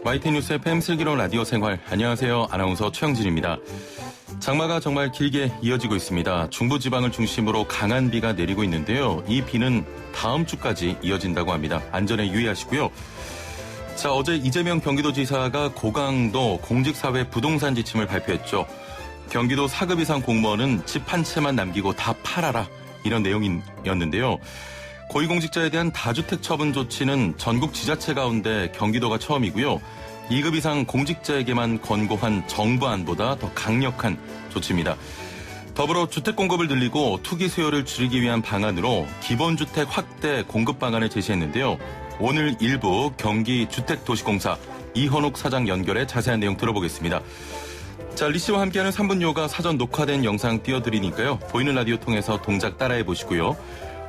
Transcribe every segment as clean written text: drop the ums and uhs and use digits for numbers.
YTN 뉴스 FM 슬기로운 라디오 생활. 안녕하세요. 아나운서 최영진입니다. 장마가 정말 길게 이어지고 있습니다. 중부지방을 중심으로 강한 비가 내리고 있는데요. 이 비는 다음 주까지 이어진다고 합니다. 안전에 유의하시고요. 자, 어제 이재명 경기도지사가 고강도 공직사회 부동산 지침을 발표했죠. 경기도 4급 이상 공무원은 집 한 채만 남기고 다 팔아라. 이런 내용이었는데요. 고위공직자에 대한 다주택 처분 조치는 전국 지자체 가운데 경기도가 처음이고요. 2급 이상 공직자에게만 권고한 정부안보다 더 강력한 조치입니다. 더불어 주택 공급을 늘리고 투기 수요를 줄이기 위한 방안으로 기본주택 확대 공급 방안을 제시했는데요. 오늘 일부 경기주택도시공사 이헌옥 사장 연결해 자세한 내용 들어보겠습니다. 자, 리 씨와 함께하는 3분요가 사전 녹화된 영상 띄워드리니까요. 보이는 라디오 통해서 동작 따라해 보시고요.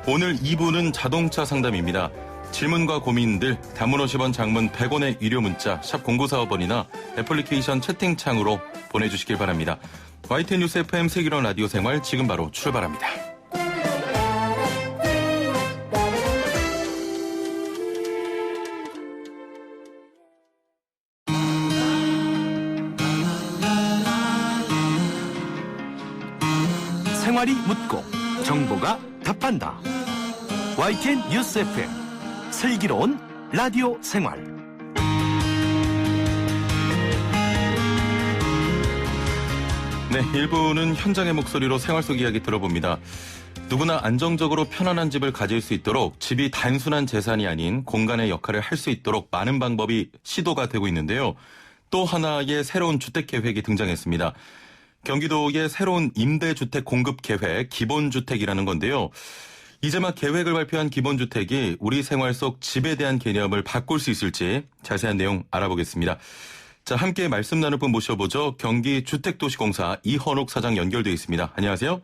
오늘 2부는 자동차 상담입니다. 질문과 고민들 단문 50원, 장문 100원의 유료 문자 샵 0945번이나 애플리케이션 채팅창으로 보내주시길 바랍니다. YTN 뉴스 FM 슬기로운 라디오 생활 지금 바로 출발합니다. 생활이 묻고 정보가 답한다. YTN 뉴스 FM 슬기로운 라디오 생활. 네, 1부는 현장의 목소리로 생활 속 이야기 들어봅니다. 누구나 안정적으로 편안한 집을 가질 수 있도록 집이 단순한 재산이 아닌 공간의 역할을 할 수 있도록 많은 방법이 시도가 되고 있는데요. 또 하나의 새로운 주택 계획이 등장했습니다. 경기도의 새로운 임대주택 공급 계획 기본주택이라는 건데요. 이제 막 계획을 발표한 기본주택이 우리 생활 속 집에 대한 개념을 바꿀 수 있을지 자세한 내용 알아보겠습니다. 자, 함께 말씀 나눌 분 모셔보죠. 경기주택도시공사 이헌옥 사장 연결되어 있습니다. 안녕하세요.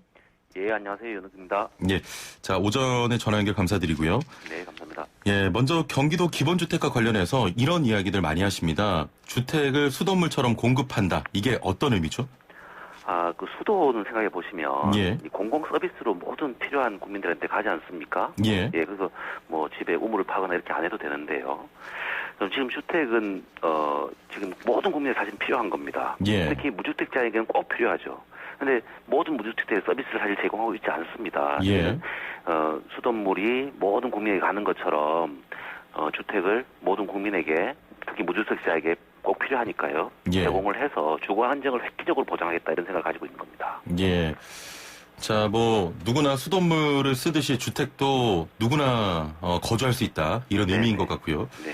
예, 안녕하세요. 이헌옥입니다. 예, 자, 오전에 전화 연결 감사드리고요. 네, 감사합니다. 예, 먼저 경기도 기본주택과 관련해서 이런 이야기들 많이 하십니다. 주택을 수돗물처럼 공급한다. 이게 어떤 의미죠? 그 수도는 생각해 보시면 예. 이 공공 서비스로 모든 필요한 국민들한테 가지 않습니까? 예. 그래서 뭐 집에 우물을 파거나 이렇게 안 해도 되는데요. 그럼 지금 주택은 지금 모든 국민에 사실 필요한 겁니다. 예. 특히 무주택자에게는 꼭 필요하죠. 근데 모든 무주택자의 서비스를 사실 제공하고 있지 않습니다. 예. 수돗물이 모든 국민에게 가는 것처럼 주택을 모든 국민에게 특히 무주택자에게 꼭 필요하니까요. 예. 제공을 해서 주거 안정을 획기적으로 보장하겠다 이런 생각을 가지고 있는 겁니다. 예. 자, 뭐 누구나 수돗물을 쓰듯이 주택도 누구나 거주할 수 있다. 이런 의미인 것 같고요. 네.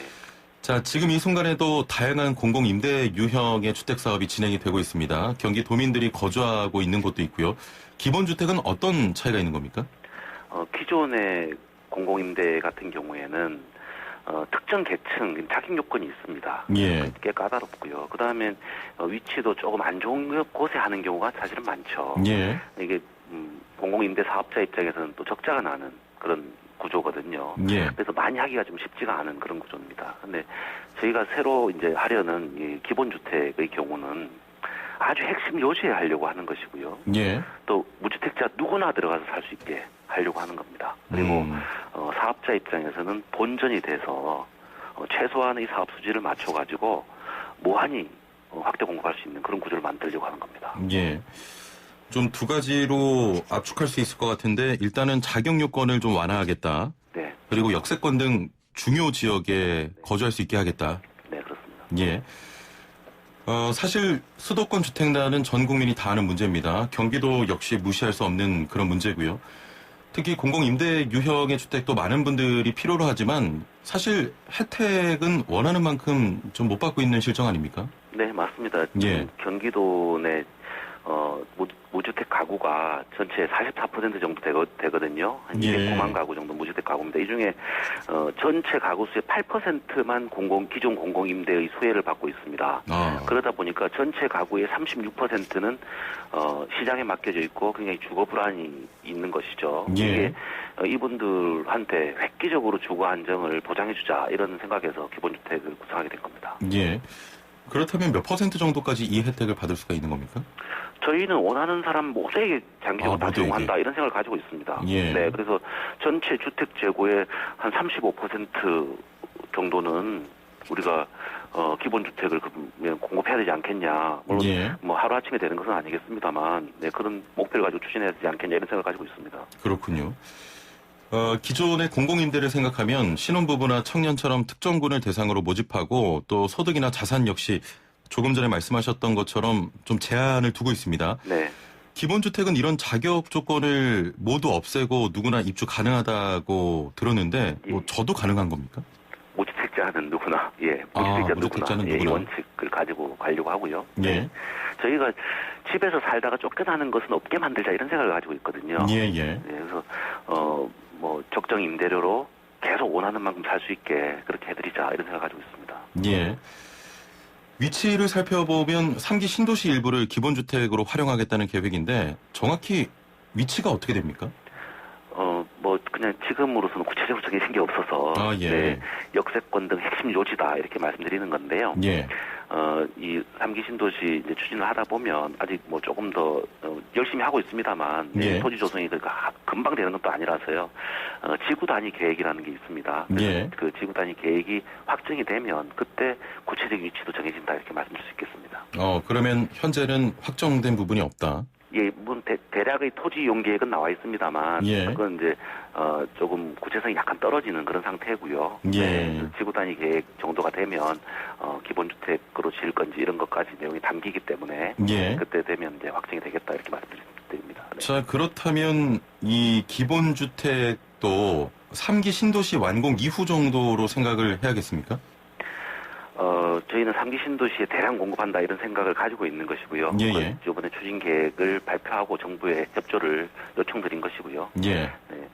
자, 지금 이 순간에도 다양한 공공 임대 유형의 주택 사업이 진행이 되고 있습니다. 경기 도민들이 거주하고 있는 곳도 있고요. 기본 주택은 어떤 차이가 있는 겁니까? 기존의 공공 임대 같은 경우에는 특정 계층 자격 요건이 있습니다. 예. 꽤 까다롭고요. 그 다음에 위치도 조금 안 좋은 곳에 하는 경우가 사실은 많죠. 예. 이게 공공임대 사업자 입장에서는 또 적자가 나는 그런 구조거든요. 예. 그래서 많이 하기가 좀 쉽지가 않은 그런 구조입니다. 근데 저희가 새로 이제 하려는 이 기본주택의 경우는 아주 핵심 요지에 하려고 하는 것이고요. 예. 또 무주택자 누구나 들어가서 살 수 있게 하려고 하는 겁니다. 그리고 사업자 입장에서는 본전이 돼서 최소한의 사업 수지를 맞춰가지고 무한히 확대 공급할 수 있는 그런 구조를 만들려고 하는 겁니다. 예. 좀 두 가지로 압축할 수 있을 것 같은데 일단은 자격 요건을 좀 완화하겠다. 네. 그리고 역세권 등 중요 지역에 거주할 수 있게 하겠다. 네, 그렇습니다. 예. 사실 수도권 주택난은 전 국민이 다 아는 문제입니다. 경기도 역시 무시할 수 없는 그런 문제고요. 특히 공공임대 유형의 주택도 많은 분들이 필요로 하지만 사실 혜택은 원하는 만큼 좀 못 받고 있는 실정 아닙니까? 네, 맞습니다. 예. 경기도 내 무주택 가구가 전체 44% 정도 되거든요. 한 예. 209만 가구 정도 무주택 가구입니다. 이 중에 전체 가구 수의 8%만 기존 공공임대의 수혜를 받고 있습니다. 그러다 보니까 전체 가구의 36%는 시장에 맡겨져 있고 굉장히 주거 불안이 있는 것이죠. 예. 이게 이분들한테 획기적으로 주거 안정을 보장해주자 이런 생각에서 기본주택을 구성하게 된 겁니다. 예. 그렇다면 몇 퍼센트 정도까지 이 혜택을 받을 수가 있는 겁니까? 저희는 원하는 사람 모두에게 장기적으로 다 모두에게. 제공한다 이런 생각을 가지고 있습니다. 예. 네, 그래서 전체 주택 재고의 한 35% 정도는 우리가 기본주택을 공급해야 되지 않겠냐. 물론 예. 뭐 하루아침에 되는 것은 아니겠습니다만 네, 그런 목표를 가지고 추진해야 되지 않겠냐 이런 생각을 가지고 있습니다. 그렇군요. 기존의 공공임대를 생각하면 신혼부부나 청년처럼 특정군을 대상으로 모집하고 또 소득이나 자산 역시 조금 전에 말씀하셨던 것처럼 좀 제한을 두고 있습니다. 네. 기본주택은 이런 자격 조건을 모두 없애고 누구나 입주 가능하다고 들었는데 뭐 저도 가능한 겁니까? 무주택자는 누구나 무주택자는 이 누구나 원칙을 가지고 가려고 하고요. 예. 저희가 집에서 살다가 쫓겨나는 것은 없게 만들자 이런 생각을 가지고 있거든요. 예. 그래서 뭐 적정 임대료로 계속 원하는 만큼 살 수 있게 그렇게 해드리자 이런 생각을 가지고 있습니다. 예. 위치를 살펴보면 3기 신도시 일부를 기본주택으로 활용하겠다는 계획인데 정확히 위치가 어떻게 됩니까? 뭐 그냥 지금으로서는 구체적으로 정해진 게 없어서 네, 역세권 등 핵심 요지다 이렇게 말씀드리는 건데요. 예. 이 3기 신도시 이제 추진을 하다 보면 아직 뭐 조금 더 열심히 하고 있습니다만 예. 토지 조성이 그러니까 금방 되는 것도 아니라서요. 지구 단위 계획이라는 게 있습니다. 예. 그 지구 단위 계획이 확정이 되면 그때 구체적인 위치도 정해진다 이렇게 말씀드릴 수 있겠습니다. 그러면 현재는 확정된 부분이 없다. 예, 물론 대략의 토지 이용 계획은 나와 있습니다만, 예. 그건 이제 조금 구체성이 약간 떨어지는 그런 상태고요. 예. 네, 지구 단위 계획 정도가 되면 기본주택으로 지을 건지 이런 것까지 내용이 담기기 때문에 예. 그때 되면 이제 확정이 되겠다 이렇게 말씀드립니다. 네. 자, 그렇다면 이 기본주택도 3기 신도시 완공 이후 정도로 생각을 해야겠습니까? 저희는 3기 신도시에 대량 공급한다 이런 생각을 가지고 있는 것이고요. 예. 이번에 추진 계획을 발표하고 정부에 협조를 요청드린 것이고요. 예. 네.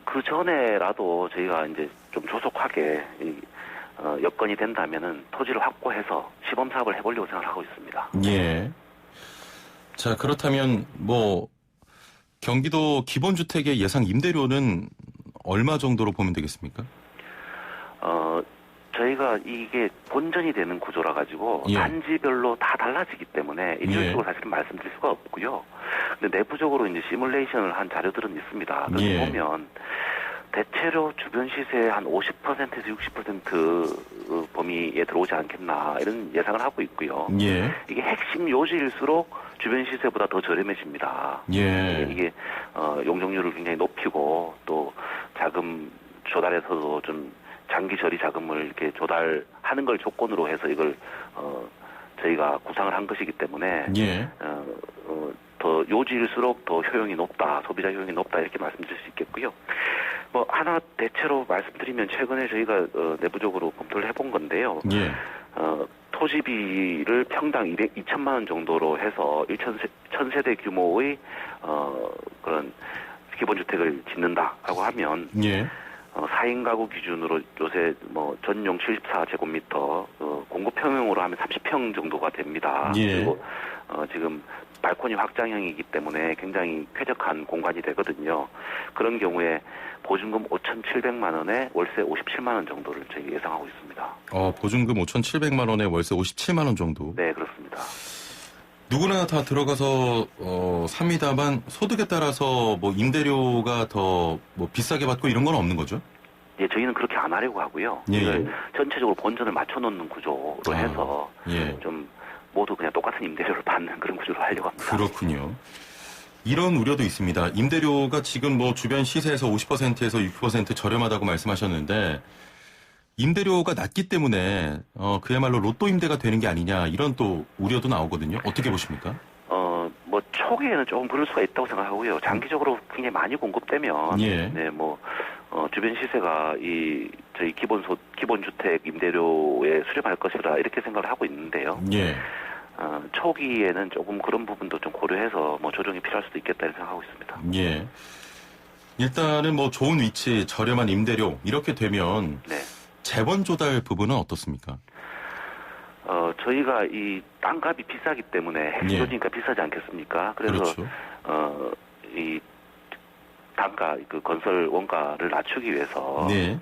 그 전에라도 저희가 이제 좀 조속하게 여건이 된다면은 토지를 확보해서 시범 사업을 해보려고 생각하고 있습니다. 예. 자, 그렇다면 뭐 경기도 기본주택의 예상 임대료는 얼마 정도로 보면 되겠습니까? 저희가 이게 본전이 되는 구조라 가지고 예. 단지별로 다 달라지기 때문에 일률적으로 사실은 말씀드릴 수가 없고요. 근데 내부적으로 이제 시뮬레이션을 한 자료들은 있습니다. 그래서 보면 대체로 주변 시세 한 50%에서 60% 범위에 들어오지 않겠나 이런 예상을 하고 있고요. 예. 이게 핵심 요지일수록 주변 시세보다 더 저렴해집니다. 예. 이게 용적률을 굉장히 높이고 또 자금 조달에서도 좀 장기 처리 자금을 이렇게 조달하는 걸 조건으로 해서 이걸 저희가 구상을 한 것이기 때문에 예. 더 요지일수록 더 효용이 높다, 소비자 효용이 높다 이렇게 말씀드릴 수 있겠고요. 뭐 하나 대체로 말씀드리면 최근에 저희가 내부적으로 검토를 해본 건데요. 예. 토지비를 평당 2천만 원 정도로 해서 1,000세대 규모의 그런 기본주택을 짓는다라고 하면 예. 4인 가구 기준으로 요새 뭐 전용 74제곱미터 공급 평형으로 하면 30평 정도가 됩니다. 예. 그리고 지금 발코니 확장형이기 때문에 굉장히 쾌적한 공간이 되거든요. 그런 경우에 보증금 5,700만 원에 월세 57만 원 정도를 저희 예상하고 있습니다. 보증금 5,700만 원에 월세 57만 원 정도. 네, 그렇습니다. 누구나 다 들어가서 삽니다만 소득에 따라서 뭐 임대료가 더 뭐 비싸게 받고 이런 건 없는 거죠? 예, 저희는 그렇게 안 하려고 하고요. 예. 전체적으로 본전을 맞춰놓는 구조로 해서 예. 좀 모두 그냥 똑같은 임대료를 받는 그런 구조로 하려고 합니다. 그렇군요. 이런 우려도 있습니다. 임대료가 지금 뭐 주변 시세에서 50%에서 60% 저렴하다고 말씀하셨는데 임대료가 낮기 때문에 그야말로 로또 임대가 되는 게 아니냐 이런 또 우려도 나오거든요. 어떻게 보십니까? 뭐 초기에는 조금 그럴 수가 있다고 생각하고요. 장기적으로 굉장히 많이 공급되면 예. 네, 뭐 주변 시세가 저희 기본주택 임대료에 수렴할 것이라 이렇게 생각을 하고 있는데요. 예. 초기에는 조금 그런 부분도 좀 고려해서 뭐 조정이 필요할 수도 있겠다 이렇게 생각하고 있습니다. 예. 일단은 뭐 좋은 위치, 저렴한 임대료 이렇게 되면 네. 재원 조달 부분은 어떻습니까? 저희가 이 땅값이 비싸기 때문에 핵심요지니까 비싸지 않겠습니까? 그래서 그렇죠. 이 단가 그 건설 원가를 낮추기 위해서 네.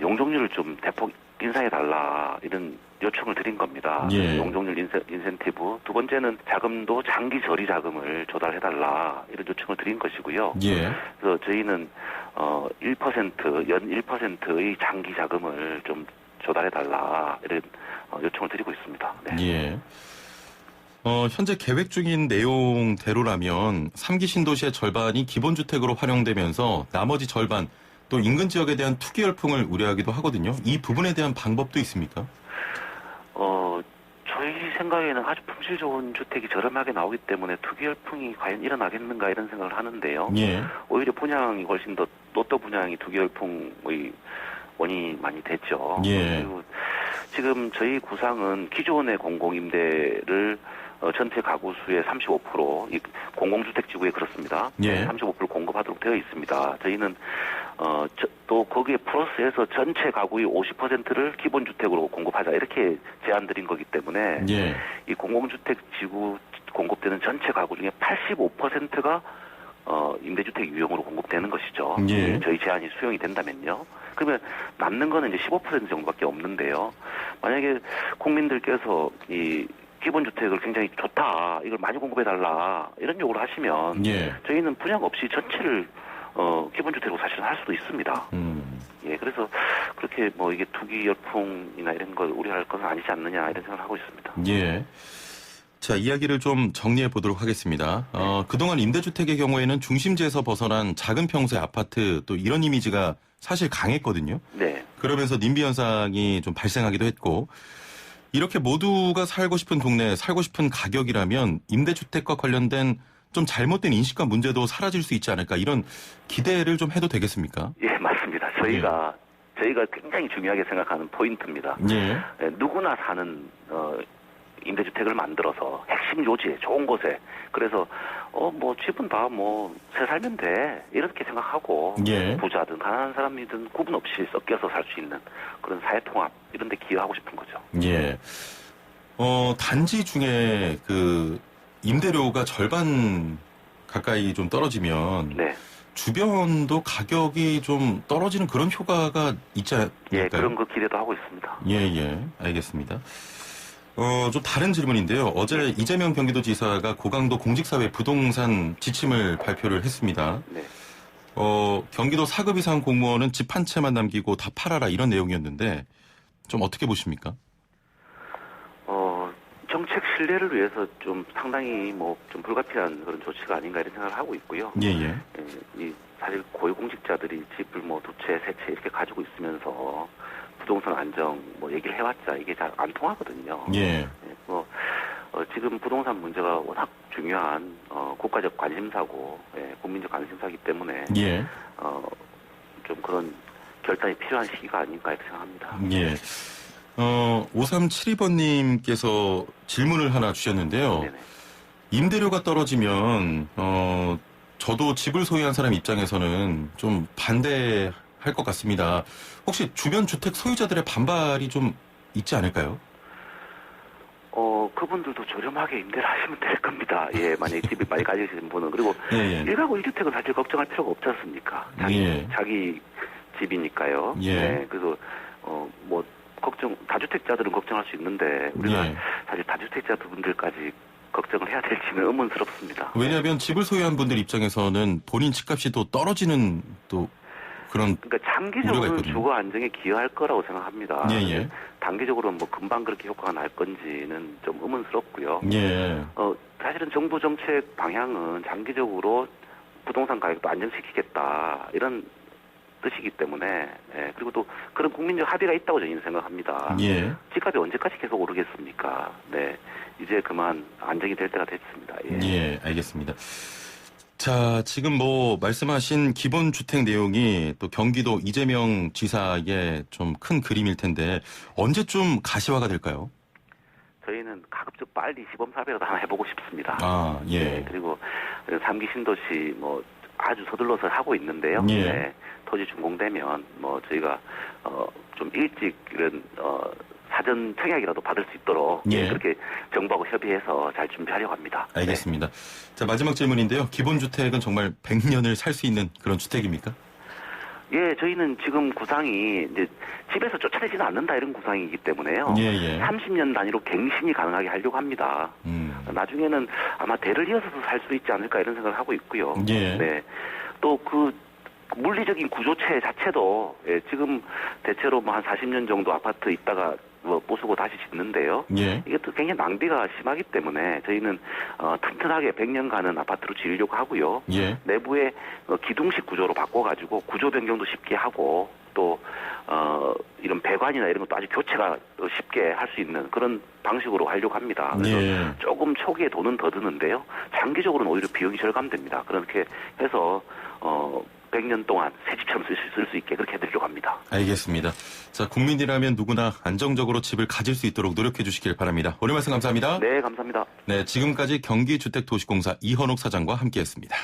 용적률을 좀 대폭 인상해 달라 이런 요청을 드린 겁니다. 예. 용적률 인센티브. 두 번째는 자금도 장기 저리 자금을 조달해 달라 이런 요청을 드린 것이고요. 예. 그래서 저희는 1% 연 1%의 장기 자금을 좀 조달해달라 이런 요청을 드리고 있습니다. 네. 예. 현재 계획 중인 내용대로라면 3기 신도시의 절반이 기본주택으로 활용되면서 나머지 절반 또 인근 지역에 대한 투기 열풍을 우려하기도 하거든요. 이 부분에 대한 방법도 있습니까? 저희 생각에는 아주 품질 좋은 주택이 저렴하게 나오기 때문에 투기 열풍이 과연 일어나겠는가 이런 생각을 하는데요. 예. 오히려 분양이 훨씬 더 로또 분양이 투기 열풍의 원인이 많이 됐죠. 예. 그리고 지금 저희 구상은 기존의 공공임대를 전체 가구 수의 35%, 이 공공주택 지구에 그렇습니다. 예. 35% 공급하도록 되어 있습니다. 저희는 또 거기에 플러스해서 전체 가구의 50%를 기본주택으로 공급하자 이렇게 제안드린 거기 때문에 예. 이 공공주택 지구 공급되는 전체 가구 중에 85%가 임대주택 유형으로 공급되는 것이죠. 예. 저희 제안이 수용이 된다면요. 그러면 남는 거는 이제 15% 정도밖에 없는데요. 만약에 국민들께서 이 기본주택을 굉장히 좋다, 이걸 많이 공급해달라 이런 요구를 하시면 예. 저희는 분양 없이 전체를 기본주택으로 사실은 할 수도 있습니다. 예, 그래서 그렇게 뭐 이게 투기 열풍이나 이런 걸 우려할 것은 아니지 않느냐 이런 생각을 하고 있습니다. 예. 자, 이야기를 좀 정리해 보도록 하겠습니다. 그동안 임대주택의 경우에는 중심지에서 벗어난 작은 평수의 아파트 또 이런 이미지가 사실 강했거든요. 네. 그러면서 님비 현상이 좀 발생하기도 했고 이렇게 모두가 살고 싶은 동네, 살고 싶은 가격이라면 임대주택과 관련된 좀 잘못된 인식과 문제도 사라질 수 있지 않을까 이런 기대를 좀 해도 되겠습니까? 예, 맞습니다. 저희가 굉장히 중요하게 생각하는 포인트입니다. 예. 예, 누구나 사는 임대주택을 만들어서 핵심 요지에 좋은 곳에 그래서 뭐 집은 다 뭐 새 살면 돼 이렇게 생각하고 예. 부자든 가난한 사람이든 구분 없이 섞여서 살 수 있는 그런 사회통합 이런 데 기여하고 싶은 거죠. 예. 단지 중에 그 임대료가 절반 가까이 좀 떨어지면 네. 주변도 가격이 좀 떨어지는 그런 효과가 있지 않을까요? 예, 그런 거 기대도 하고 있습니다. 예, 알겠습니다. 좀 다른 질문인데요. 어제 이재명 경기도지사가 고강도 공직사회 부동산 지침을 발표를 했습니다. 네. 경기도 4급 이상 공무원은 집 한 채만 남기고 다 팔아라 이런 내용이었는데 좀 어떻게 보십니까? 정책 신뢰를 위해서 좀 상당히 뭐 좀 불가피한 그런 조치가 아닌가 이런 생각을 하고 있고요. 예. 사실 고위공직자들이 집을 뭐 2채, 3채 이렇게 가지고 있으면서 부동산 안정 뭐 얘기를 해왔자 이게 잘 안 통하거든요. 예. 지금 부동산 문제가 워낙 중요한 국가적 관심사고 국민적 관심사이기 때문에 예. 좀 그런 결단이 필요한 시기가 아닌가 이렇게 생각합니다. 예. 5372번님께서 질문을 하나 주셨는데요. 네네. 임대료가 떨어지면 저도 집을 소유한 사람 입장에서는 좀 반대할 것 같습니다. 혹시 주변 주택 소유자들의 반발이 좀 있지 않을까요? 그분들도 저렴하게 임대를 하시면 될 겁니다. 예, 만약에 집이 많이 가지신 분은. 그리고 예. 1가구 1주택은 사실 걱정할 필요가 없지 않습니까? 자기 집이니까요. 예. 네, 그래서 뭐 다주택자들은 걱정할 수 있는데 우리가 예. 사실 다주택자분들까지 걱정을 해야 될지는 의문스럽습니다. 왜냐하면 집을 소유한 분들 입장에서는 본인 집값이 또 떨어지는 또 그런 그러니까 장기적으로는 주거 안정에 기여할 거라고 생각합니다. 예. 단기적으로는 뭐 금방 그렇게 효과가 날 건지는 좀 의문스럽고요. 예. 사실은 정부 정책 방향은 장기적으로 부동산 가격도 안정시키겠다 이런 뜻이기 때문에 그리고 또 그런 국민적 합의가 있다고 저희는 생각합니다. 예. 집값이 언제까지 계속 오르겠습니까? 네, 이제 그만 안정이 될 때가 됐습니다. 예, 알겠습니다. 자, 지금 뭐 말씀하신 기본주택 내용이 또 경기도 이재명 지사의 좀 큰 그림일 텐데 언제쯤 가시화가 될까요? 저희는 가급적 빨리 시범사업이라도 하나 해보고 싶습니다. 아, 예. 네, 그리고 3기 신도시 뭐 아주 서둘러서 하고 있는데요. 예. 네, 토지 준공되면 뭐 저희가 좀 일찍 이런 사전 청약이라도 받을 수 있도록 예. 그렇게 정부하고 협의해서 잘 준비하려고 합니다. 알겠습니다. 자, 마지막 질문인데요. 기본주택은 정말 100년을 살 수 있는 그런 주택입니까? 예, 저희는 지금 구상이 이제 집에서 쫓아내지는 않는다 이런 구상이기 때문에요. 예. 30년 단위로 갱신이 가능하게 하려고 합니다. 나중에는 아마 대를 이어서도 살 수 있지 않을까 이런 생각을 하고 있고요. 예. 네. 또 그 물리적인 구조체 자체도 지금 대체로 뭐 한 40년 정도 아파트 있다가 부수고 다시 짓는데요. 예. 이게 또 굉장히 낭비가 심하기 때문에 저희는 튼튼하게 100년 가는 아파트로 지으려고 하고요. 예. 내부에 기둥식 구조로 바꿔가지고 구조 변경도 쉽게 하고 또 이런 배관이나 이런 것도 아주 교체가 쉽게 할 수 있는 그런 방식으로 하려고 합니다. 그래서 예. 조금 초기에 돈은 더 드는데요. 장기적으로는 오히려 비용이 절감됩니다. 그렇게 해서 100년 동안 새 집처럼 쓸 수 있게 그렇게 해드리려고 합니다. 알겠습니다. 자, 국민이라면 누구나 안정적으로 집을 가질 수 있도록 노력해 주시길 바랍니다. 오늘 말씀 감사합니다. 네, 감사합니다. 네, 지금까지 경기주택도시공사 이현옥 사장과 함께했습니다.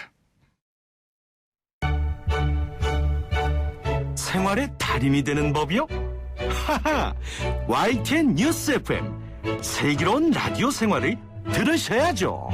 생활의 달인이 되는 법이요? 하하! YTN 뉴스 FM 슬기로운 라디오 생활을 들으셔야죠.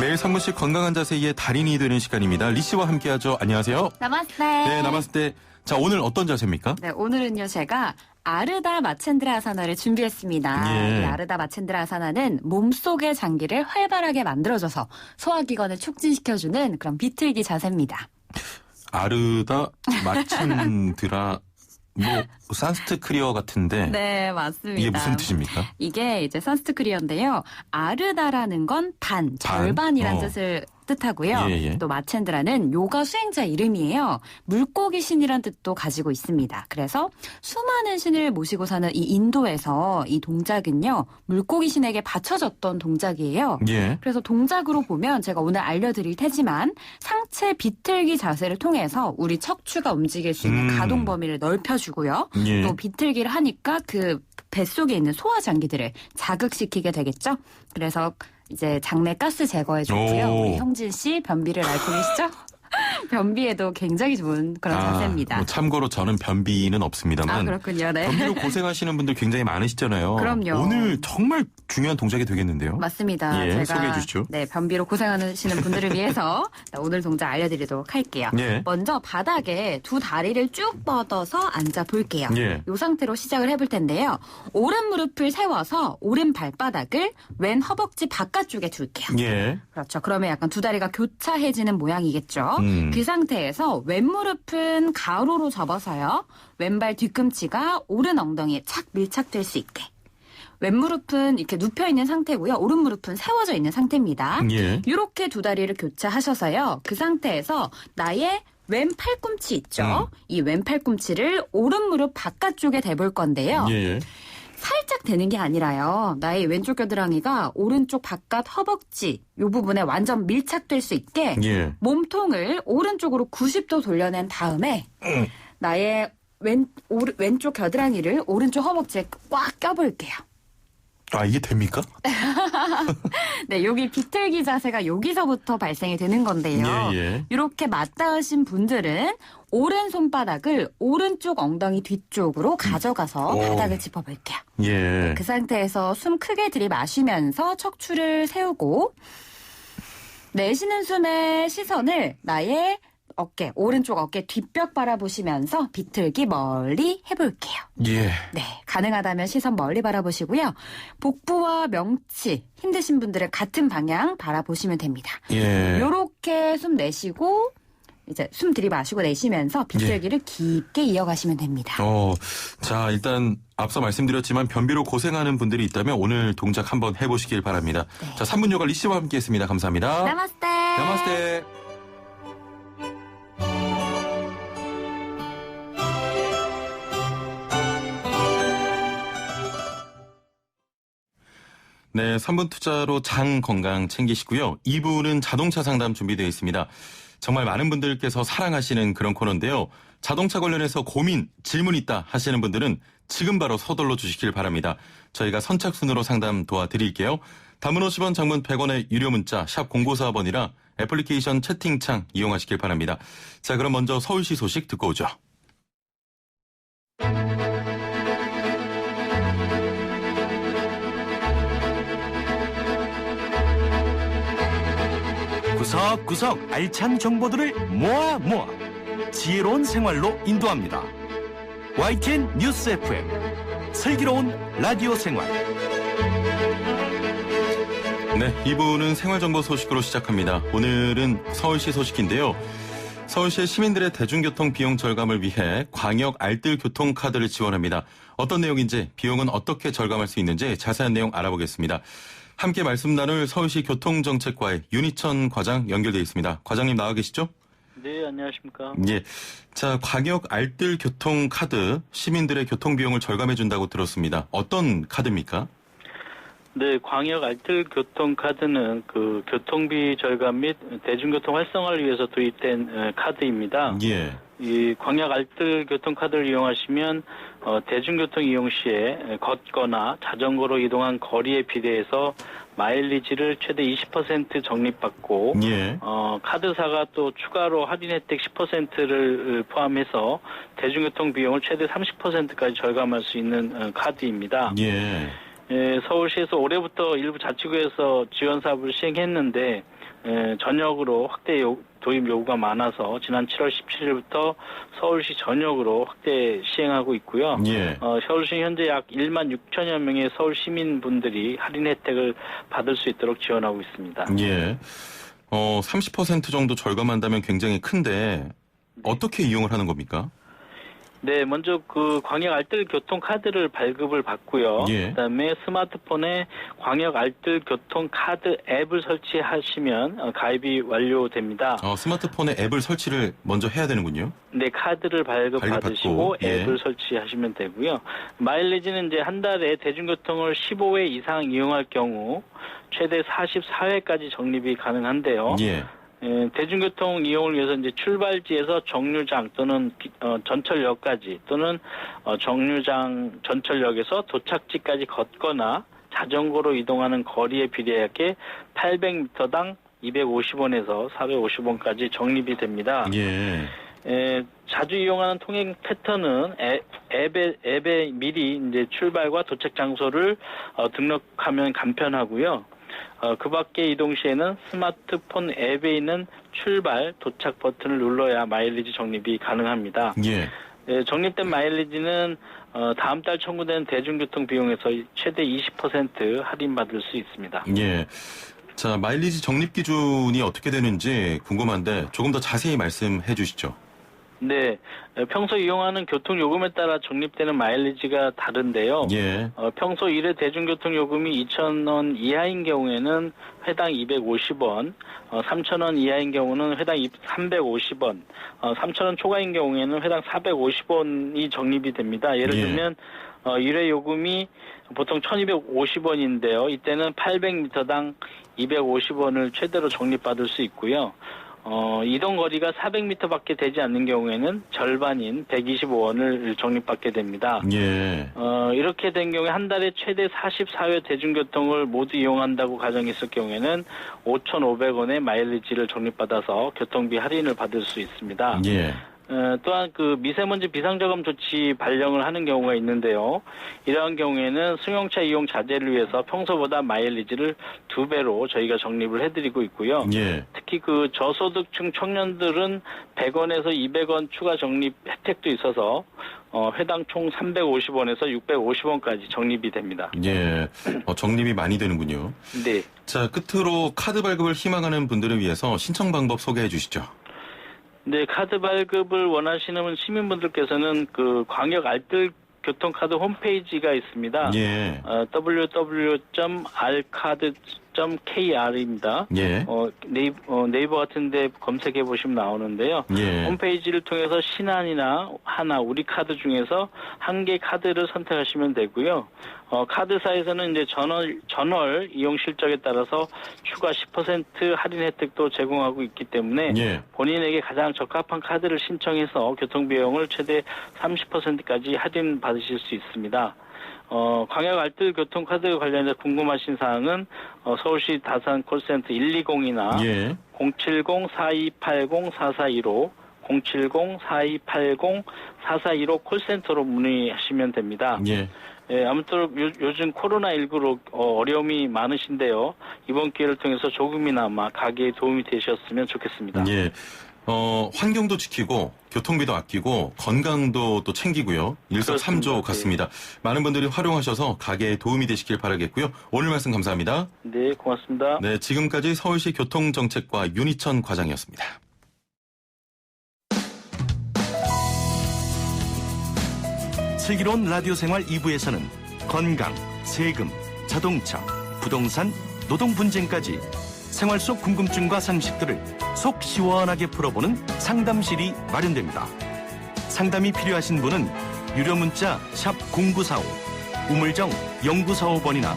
매일 산무씨 건강한 자세의 달인이 되는 시간입니다. 리 씨와 함께하죠. 안녕하세요. 나마스테. 네, 나마스테. 자, 오늘 어떤 자세입니까? 네, 오늘은요, 제가 아르다 마첸드라 아사나를 준비했습니다. 예. 이 아르다 마첸드라 아사나는 몸속의 장기를 활발하게 만들어줘서 소화기관을 촉진시켜주는 그런 비틀기 자세입니다. 아르다 마첸드라 뭐 산스크리어 같은데 네, 맞습니다. 이게 무슨 뜻입니까? 이게 이제 산스크리어인데요. 아르다라는 건 반, 절반이라는 뜻을 뜻하고요. 예, 예. 또 마첸드라는 요가 수행자 이름이에요. 물고기 신이란 뜻도 가지고 있습니다. 그래서 수많은 신을 모시고 사는 이 인도에서 이 동작은요. 물고기 신에게 바쳐졌던 동작이에요. 예. 그래서 동작으로 보면 제가 오늘 알려드릴 테지만 상체 비틀기 자세를 통해서 우리 척추가 움직일 수 있는 가동 범위를 넓혀주고요. 예. 또 비틀기를 하니까 그 뱃속에 있는 소화장기들을 자극시키게 되겠죠. 그래서 이제 장내 가스 제거에 좋고요. 오. 우리 형진 씨 변비를 앓고 계시죠? 변비에도 굉장히 좋은 그런 자세입니다. 뭐 참고로 저는 변비는 없습니다만 아, 그렇군요. 네. 변비로 고생하시는 분들 굉장히 많으시잖아요. 그럼요. 오늘 정말 중요한 동작이 되겠는데요. 맞습니다. 예, 제가 소개해 주시죠. 네, 변비로 고생하시는 분들을 위해서 오늘 동작 알려드리도록 할게요. 예. 먼저 바닥에 두 다리를 쭉 뻗어서 앉아 볼게요. 예. 이 상태로 시작을 해볼 텐데요. 오른 무릎을 세워서 오른 발바닥을 왼 허벅지 바깥쪽에 둘게요. 예. 그렇죠. 그러면 약간 두 다리가 교차해지는 모양이겠죠. 음. 그 상태에서 왼무릎은 가로로 접어서요. 왼발 뒤꿈치가 오른 엉덩이에 착 밀착될 수 있게. 왼무릎은 이렇게 눕혀있는 상태고요. 오른무릎은 세워져 있는 상태입니다. 예. 이렇게 두 다리를 교차하셔서요. 그 상태에서 나의 왼 팔꿈치 있죠. 이 왼 팔꿈치를 오른무릎 바깥쪽에 대볼 건데요. 예. 살짝 대는 게 아니라요. 나의 왼쪽 겨드랑이가 오른쪽 바깥 허벅지 이 부분에 완전 밀착될 수 있게 예. 몸통을 오른쪽으로 90도 돌려낸 다음에 나의 왼쪽 겨드랑이를 오른쪽 허벅지에 꽉 껴볼게요. 아, 이게 됩니까? 네, 여기 비틀기 자세가 여기서부터 발생이 되는 건데요. 예, 예. 이렇게 맞닿으신 분들은 오른 손바닥을 오른쪽 엉덩이 뒤쪽으로 가져가서 오. 바닥을 짚어볼게요. 예. 그 상태에서 숨 크게 들이마시면서 척추를 세우고 내쉬는 숨에 시선을 나의 어깨, 오른쪽 어깨 뒷벽 바라보시면서 비틀기 멀리 해볼게요. 예. 네, 가능하다면 시선 멀리 바라보시고요. 복부와 명치 힘드신 분들은 같은 방향 바라보시면 됩니다. 예. 요렇게 숨 내쉬고 이제 숨 들이마시고 내쉬면서 비틀기를 깊게 이어가시면 됩니다. 자, 일단 앞서 말씀드렸지만 변비로 고생하는 분들이 있다면 오늘 동작 한번 해보시길 바랍니다. 네. 자, 3분 요가 리 씨와 함께했습니다. 감사합니다. 나마스테. 나마스테. 네, 3분 투자로 장 건강 챙기시고요. 2부는 자동차 상담 준비되어 있습니다. 정말 많은 분들께서 사랑하시는 그런 코너인데요. 자동차 관련해서 고민, 질문 있다 하시는 분들은 지금 바로 서둘러 주시길 바랍니다. 저희가 선착순으로 상담 도와드릴게요. 단문 50원, 장문 100원의 유료 문자 샵 0941번이라 애플리케이션 채팅창 이용하시길 바랍니다. 자, 그럼 먼저 서울시 소식 듣고 오죠. 구석구석 알찬 정보들을 모아 지혜로운 생활로 인도합니다. YTN 뉴스 FM 슬기로운 라디오 생활 네, 2부는 생활정보 소식으로 시작합니다. 오늘은 서울시 소식인데요. 서울시의 시민들의 대중교통 비용 절감을 위해 광역 알뜰 교통카드를 지원합니다. 어떤 내용인지, 비용은 어떻게 절감할 수 있는지 자세한 내용 알아보겠습니다. 함께 말씀 나눌 서울시 교통정책과의 윤희천 과장 연결돼 있습니다. 과장님 나와 계시죠? 네, 안녕하십니까. 예. 자, 광역 알뜰 교통카드, 시민들의 교통비용을 절감해준다고 들었습니다. 어떤 카드입니까? 네, 광역 알뜰 교통카드는 그 교통비 절감 및 대중교통 활성화를 위해서 도입된 카드입니다. 예. 이 광역 알뜰 교통카드를 이용하시면 대중교통 이용 시에 걷거나 자전거로 이동한 거리에 비례해서 마일리지를 최대 20% 적립받고 예. 카드사가 또 추가로 할인 혜택 10%를 포함해서 대중교통 비용을 최대 30%까지 절감할 수 있는 카드입니다. 예. 서울시에서 올해부터 일부 자치구에서 지원 사업을 시행했는데 전역으로 확대 도입 요구가 많아서 지난 7월 17일부터 서울시 전역으로 확대 시행하고 있고요. 예. 서울시 현재 약 1만 6천여 명의 서울 시민분들이 할인 혜택을 받을 수 있도록 지원하고 있습니다. 예. 30% 정도 절감한다면 굉장히 큰데 어떻게 이용을 하는 겁니까? 네, 먼저 그 광역 알뜰 교통 카드를 발급을 받고요. 예. 그다음에 스마트폰에 광역 알뜰 교통 카드 앱을 설치하시면 가입이 완료됩니다. 스마트폰에 앱을 설치를 먼저 해야 되는군요. 네, 카드를 발급받으시고 예. 앱을 설치하시면 되고요. 마일리지는 이제 한 달에 대중교통을 15회 이상 이용할 경우 최대 44회까지 적립이 가능한데요. 예. 대중교통 이용을 위해서 이제 출발지에서 정류장 또는 전철역까지 또는 정류장 전철역에서 도착지까지 걷거나 자전거로 이동하는 거리에 비례하게 800m당 250원에서 450원까지 적립이 됩니다. 예. 자주 이용하는 통행 패턴은 앱에 미리 이제 출발과 도착 장소를 등록하면 간편하고요. 그 밖에 이동 시에는 스마트폰 앱에 있는 출발, 도착 버튼을 눌러야 마일리지 적립이 가능합니다. 예. 적립된 마일리지는 다음 달 청구되는 대중교통 비용에서 최대 20% 할인받을 수 있습니다. 예. 자, 마일리지 적립 기준이 어떻게 되는지 궁금한데 조금 더 자세히 말씀해 주시죠. 네, 평소 이용하는 교통요금에 따라 적립되는 마일리지가 다른데요. 예. 평소 1회 대중교통 요금이 2,000원 이하인 경우에는 회당 250원, 3,000원 이하인 경우는 회당 350원, 3,000원 초과인 경우에는 회당 450원이 적립이 됩니다. 예를 예. 들면 1회 요금이 보통 1,250원인데요. 이때는 800m당 250원을 최대로 적립받을 수 있고요. 이동 거리가 400m밖에 되지 않는 경우에는 절반인 125원을 적립받게 됩니다. 예. 이렇게 된 경우에 한 달에 최대 44회 대중교통을 모두 이용한다고 가정했을 경우에는 5,500원의 마일리지를 적립받아서 교통비 할인을 받을 수 있습니다. 예. 또한 그 미세먼지 비상저감 조치 발령을 하는 경우가 있는데요. 이러한 경우에는 승용차 이용 자제를 위해서 평소보다 마일리지를 2배로 저희가 적립을 해드리고 있고요. 예. 특히 그 저소득층 청년들은 100원에서 200원 추가 적립 혜택도 있어서 회당 총 350원에서 650원까지 적립이 됩니다. 예. 적립이 많이 되는군요. 네. 자, 끝으로 카드 발급을 희망하는 분들을 위해서 신청 방법 소개해 주시죠. 네, 카드 발급을 원하시는 시민분들께서는 그 광역 알뜰 교통카드 홈페이지가 있습니다. 예. www.rcard.kr입니다. 예. 네이버 같은 데 검색해 보시면 나오는데요. 예. 홈페이지를 통해서 신한이나 하나, 우리카드 중에서 한 개 카드를 선택하시면 되고요. 카드사에서는 이제 전월 이용 실적에 따라서 추가 10% 할인 혜택도 제공하고 있기 때문에 예. 본인에게 가장 적합한 카드를 신청해서 교통비용을 최대 30%까지 할인 받으실 수 있습니다. 광역 알뜰 교통카드 관련해서 궁금하신 사항은 서울시 다산 콜센터 120이나 예. 070-4280-4415 070-4280-4415 콜센터로 문의하시면 됩니다. 예. 예, 아무쪼록 요즘 코로나19로 어려움이 많으신데요. 이번 기회를 통해서 조금이나마 가게에 도움이 되셨으면 좋겠습니다. 예. 환경도 지키고 교통비도 아끼고 건강도 또 챙기고요. 일석삼조 같습니다. 많은 분들이 활용하셔서 가게에 도움이 되시길 바라겠고요. 오늘 말씀 감사합니다. 네, 고맙습니다. 네, 지금까지 서울시 교통정책과 윤희천 과장이었습니다. 슬기로운 라디오 생활 2부에서는 건강, 세금, 자동차, 부동산, 노동 분쟁까지 생활 속 궁금증과 상식들을 속 시원하게 풀어보는 상담실이 마련됩니다. 상담이 필요하신 분은 유료 문자 샵 0945, 우물정 0945번이나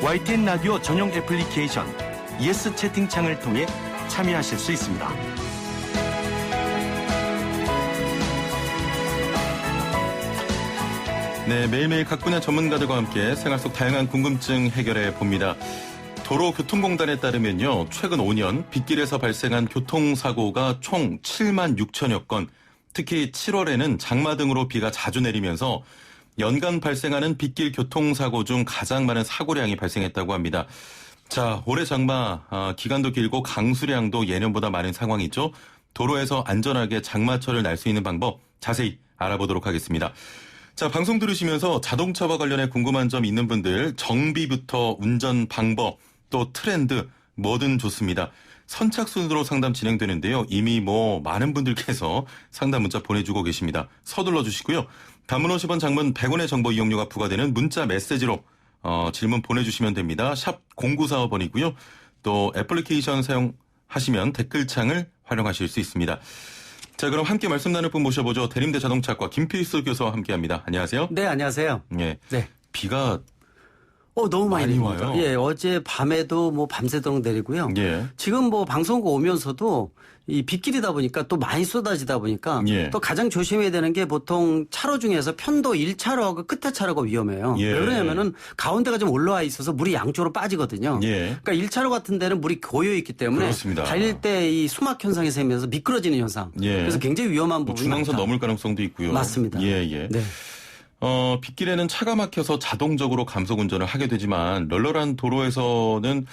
YTN 라디오 전용 애플리케이션 예스 채팅창을 통해 참여하실 수 있습니다. 네, 매일매일 각 분야 전문가들과 함께 생활 속 다양한 궁금증 해결해 봅니다. 도로교통공단에 따르면요, 최근 5년 빗길에서 발생한 교통사고가 총 7만 6천여 건, 특히 7월에는 장마 등으로 비가 자주 내리면서 연간 발생하는 빗길 교통사고 중 가장 많은 사고량이 발생했다고 합니다. 자, 올해 장마 기간도 길고 강수량도 예년보다 많은 상황이죠. 도로에서 안전하게 장마철을 날 수 있는 방법 자세히 알아보도록 하겠습니다. 자, 방송 들으시면서 자동차와 관련해 궁금한 점 있는 분들 정비부터 운전 방법 또 트렌드 뭐든 좋습니다. 선착순으로 상담 진행되는데요. 이미 많은 분들께서 상담 문자 보내주고 계십니다. 서둘러 주시고요. 단문 50원, 장문 100원의 정보 이용료가 부과되는 문자 메시지로 질문 보내주시면 됩니다. 샵 0945번이고요. 또 애플리케이션 사용하시면 댓글창을 활용하실 수 있습니다. 자, 그럼 함께 말씀 나눌 분 모셔보죠. 대림대 자동차과 김필수 교수와 함께합니다. 안녕하세요. 네, 안녕하세요. 예. 네. 비가 너무 많이 와요. 예, 어제 밤에도 밤새도록 내리고요. 예. 지금 방송국 오면서도 이 빗길이다 보니까 또 많이 쏟아지다 보니까 예. 또 가장 조심해야 되는 게 보통 차로 중에서 편도 1차로하고 끝에 차로가 위험해요. 예. 왜 그러냐면은 가운데가 좀 올라와 있어서 물이 양쪽으로 빠지거든요. 예. 그러니까 1차로 같은 데는 물이 고여 있기 때문에 그렇습니다. 달릴 때 이 수막 현상이 생기면서 미끄러지는 현상. 예. 그래서 굉장히 위험한 부분이 중앙선 많다. 넘을 가능성도 있고요. 맞습니다. 예, 예. 네. 빗길에는 차가 막혀서 자동적으로 감속 운전을 하게 되지만 널널한 도로에서는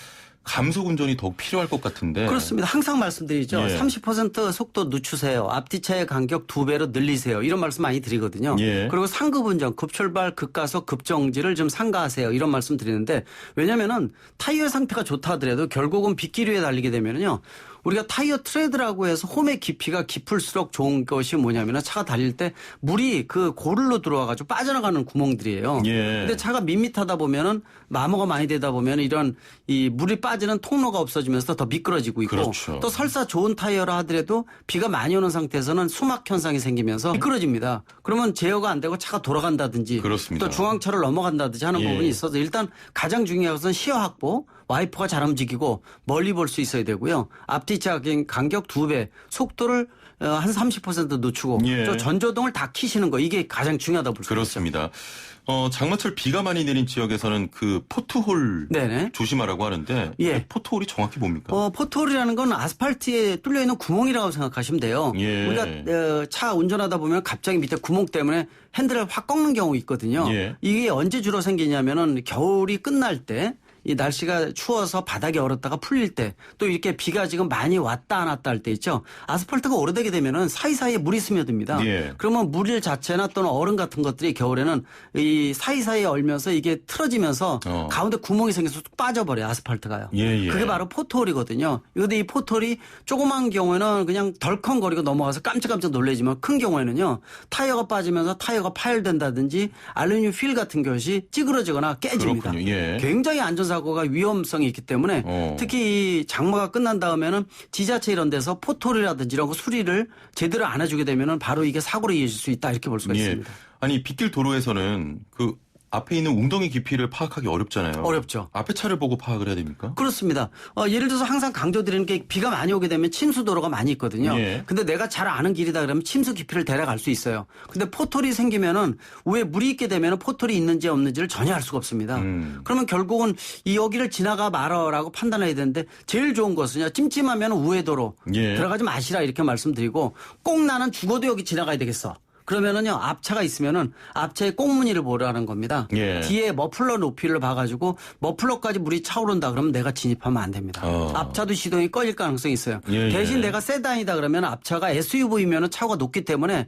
감속 운전이 더욱 필요할 것 같은데. 그렇습니다. 항상 말씀드리죠. 예. 30% 속도 늦추세요. 앞뒤 차의 간격 2배로 늘리세요. 이런 말씀 많이 드리거든요. 예. 그리고 상급 운전, 급출발, 급가속, 급정지를 좀 삼가하세요. 이런 말씀 드리는데 왜냐면은 타이어 상태가 좋다 하더라도 결국은 빗길 위에 달리게 되면은요. 우리가 타이어 트레드라고 해서 홈의 깊이가 깊을수록 좋은 것이 뭐냐면은 차가 달릴 때 물이 그 고를로 들어와가지고 빠져나가는 구멍들이에요. 예. 근데 차가 밋밋하다 보면은 마모가 많이 되다 보면 이런 이 물이 빠지는 통로가 없어지면서 더 미끄러지고 있고 그렇죠. 또 설사 좋은 타이어라 하더라도 비가 많이 오는 상태에서는 수막 현상이 생기면서 미끄러집니다. 그러면 제어가 안 되고 차가 돌아간다든지 그렇습니다. 또 중앙차를 넘어간다든지 하는 예. 부분이 있어서 일단 가장 중요한 것은 시야 확보, 와이퍼가 잘 움직이고 멀리 볼 수 있어야 되고요. 앞뒤차 간격 2배, 속도를 한 30% 늦추고 예. 또 전조등을 다 켜시는 거 이게 가장 중요하다고 볼 수 있습니다. 그렇습니다. 장마철 비가 많이 내린 지역에서는 그 포트홀 네네. 조심하라고 하는데 예. 포트홀이 정확히 뭡니까? 포트홀이라는 건 아스팔트에 뚫려 있는 구멍이라고 생각하시면 돼요. 예. 우리가 차 운전하다 보면 갑자기 밑에 구멍 때문에 핸들을 확 꺾는 경우 있거든요. 예. 이게 언제 주로 생기냐면은 겨울이 끝날 때 이 날씨가 추워서 바닥이 얼었다가 풀릴 때 또 이렇게 비가 지금 많이 왔다 안 왔다 할 때 있죠. 아스팔트가 오래되게 되면은 사이사이에 물이 스며듭니다. 예. 그러면 물 자체나 또는 얼음 같은 것들이 겨울에는 이 사이사이에 얼면서 이게 틀어지면서 가운데 구멍이 생겨서 뚝 빠져버려요. 아스팔트가요. 예, 예. 그게 바로 포트홀이거든요. 그런데 이 포트홀이 조그만 경우에는 그냥 덜컹거리고 넘어가서 깜짝깜짝 놀라지만 큰 경우에는요. 타이어가 빠지면서 타이어가 파열된다든지 알루미늄 휠 같은 것이 찌그러지거나 깨집니다. 그렇군요. 예. 굉장히 안전사고가 위험성이 있기 때문에 특히 이 장마가 끝난 다음에는 지자체 이런 데서 포트홀이라든지 이런 거 수리를 제대로 안 해주게 되면은 바로 이게 사고로 이어질 수 있다 이렇게 볼 수가 예. 있습니다. 아니 빗길 도로에서는 그 앞에 있는 웅덩이 깊이를 파악하기 어렵잖아요. 어렵죠. 앞에 차를 보고 파악을 해야 됩니까? 그렇습니다. 예를 들어서 항상 강조드리는 게 비가 많이 오게 되면 침수 도로가 많이 있거든요. 예. 근데 내가 잘 아는 길이다 그러면 침수 깊이를 데려갈 수 있어요. 근데 포털이 생기면은 위에 물이 있게 되면은 포털이 있는지 없는지를 전혀 알 수가 없습니다. 그러면 결국은 이 여기를 지나가 말아라고 판단해야 되는데 제일 좋은 것은요. 찜찜하면 우회 도로 예. 들어가지 마시라 이렇게 말씀드리고 꼭 나는 죽어도 여기 지나가야 되겠어. 그러면은요 앞차가 있으면은 앞차의 꽁무니를 보라는 겁니다. 예. 뒤에 머플러 높이를 봐가지고 머플러까지 물이 차오른다 그러면 내가 진입하면 안 됩니다. 앞차도 시동이 꺼질 가능성이 있어요. 예, 대신 예. 내가 세단이다 그러면 앞차가 SUV면은 차고가 높기 때문에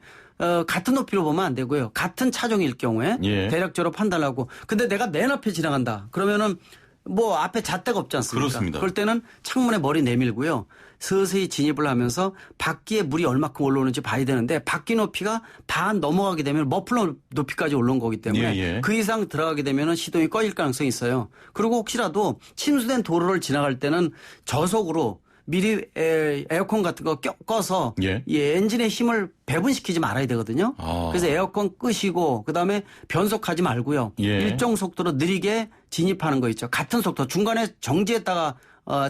같은 높이로 보면 안 되고요. 같은 차종일 경우에 예. 대략적으로 판단하고 근데 내가 맨 앞에 지나간다 그러면은 뭐 앞에 잣대가 없지 않습니까? 그렇습니다. 그럴 때는 창문에 머리 내밀고요. 서서히 진입을 하면서 바퀴에 물이 얼마큼 올라오는지 봐야 되는데 바퀴 높이가 반 넘어가게 되면 머플러 높이까지 올라온 거기 때문에 예, 예. 그 이상 들어가게 되면 시동이 꺼질 가능성이 있어요. 그리고 혹시라도 침수된 도로를 지나갈 때는 저속으로 미리 에어컨 같은 거 꺼서 예. 이 엔진의 힘을 배분시키지 말아야 되거든요. 그래서 에어컨 끄시고 그다음에 변속하지 말고요. 예. 일정 속도로 느리게 진입하는 거 있죠. 같은 속도 중간에 정지했다가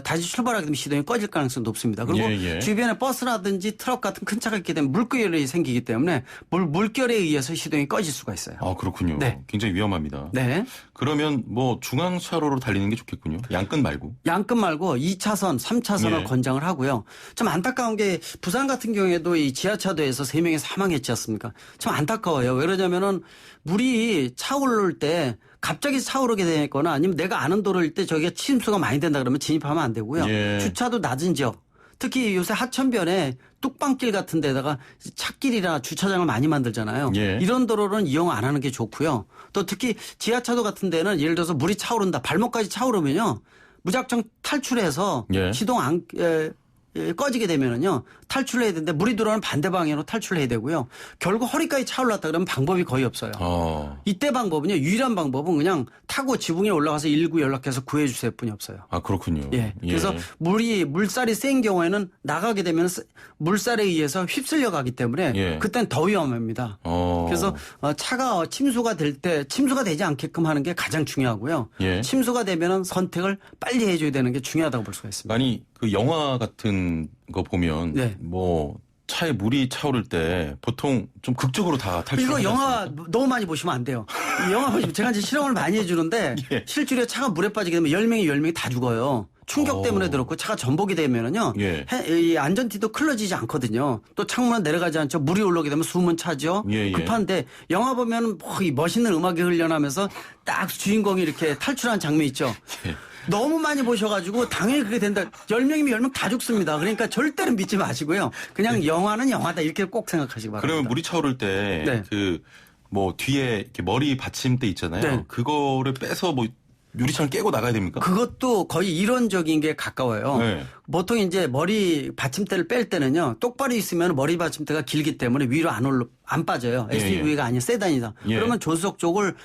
다시 출발하게 되면 시동이 꺼질 가능성이 높습니다. 그리고 예, 예. 주변에 버스라든지 트럭 같은 큰 차가 있게 되면 물결이 생기기 때문에 물결에 의해서 시동이 꺼질 수가 있어요. 아, 그렇군요. 네. 굉장히 위험합니다. 네. 그러면 뭐 중앙차로로 달리는 게 좋겠군요. 양끝 말고. 양끝 말고 2차선, 3차선을 예. 권장을 하고요. 좀 안타까운 게 부산 같은 경우에도 이 지하차도에서 3명이 사망했지 않습니까? 참 안타까워요. 왜 그러냐면은 물이 차오를 때 갑자기 차오르게 되거나 아니면 내가 아는 도로일 때 저기가 침수가 많이 된다 그러면 진입하면 안 되고요. 예. 주차도 낮은 지역. 특히 요새 하천변에 뚝방길 같은 데다가 찻길이나 주차장을 많이 만들잖아요. 예. 이런 도로는 이용 안 하는 게 좋고요. 또 특히 지하차도 같은 데는 예를 들어서 물이 차오른다. 발목까지 차오르면요. 무작정 탈출해서 예. 시동 꺼지게 되면은요. 탈출을 해야 되는데 물이 들어오는 반대 방향으로 탈출을 해야 되고요. 결국 허리까지 차올랐다 그러면 방법이 거의 없어요. 이때 방법은요. 유일한 방법은 그냥 타고 지붕에 올라가서 119 연락해서 구해 주실 뿐이 없어요. 아, 그렇군요. 예. 그래서 물살이 센 경우에는 나가게 되면 물살에 의해서 휩쓸려 가기 때문에 예. 그땐 더 위험합니다. 그래서 차가 침수가 되지 않게끔 하는 게 가장 중요하고요. 예. 침수가 되면은 선택을 빨리 해줘야 되는 게 중요하다고 볼 수가 있습니다. 아니, 그 영화 같은 거 보면 네. 뭐 차에 물이 차오를 때 보통 좀 극적으로 다 탈출하지 이거 영화 않습니까? 너무 많이 보시면 안 돼요. 이 영화 보시면 제가 이제 실험을 많이 해주는데 예. 실제로 차가 물에 빠지게 되면 10명이 다 죽어요. 충격 때문에 들었고 차가 전복이 되면은요. 예. 이 안전띠도 클러지지 않거든요. 또 창문은 내려가지 않죠. 물이 올라오게 되면 숨은 차죠. 예, 예. 급한데 영화 보면 뭐 이 멋있는 음악이 흘러나면서 딱 주인공이 이렇게 탈출하는 장면 있죠. 예. 너무 많이 보셔가지고 당연히 그렇게 된다. 10명이면 10명 다 죽습니다. 그러니까 절대로 믿지 마시고요. 그냥 영화는 영화다 이렇게 꼭 생각하시기 바랍니다. 그러면 물이 차오를 때 네. 그 뭐 뒤에 이렇게 머리 받침대 있잖아요. 네. 그거를 빼서 뭐 유리창을 깨고 나가야 됩니까? 그것도 거의 이론적인 게 가까워요. 네. 보통 이제 머리 받침대를 뺄 때는요. 똑바로 있으면 머리 받침대가 길기 때문에 위로 안 빠져요. 예, SUV가 아닌 세단이다. 예. 그러면 조수석 쪽을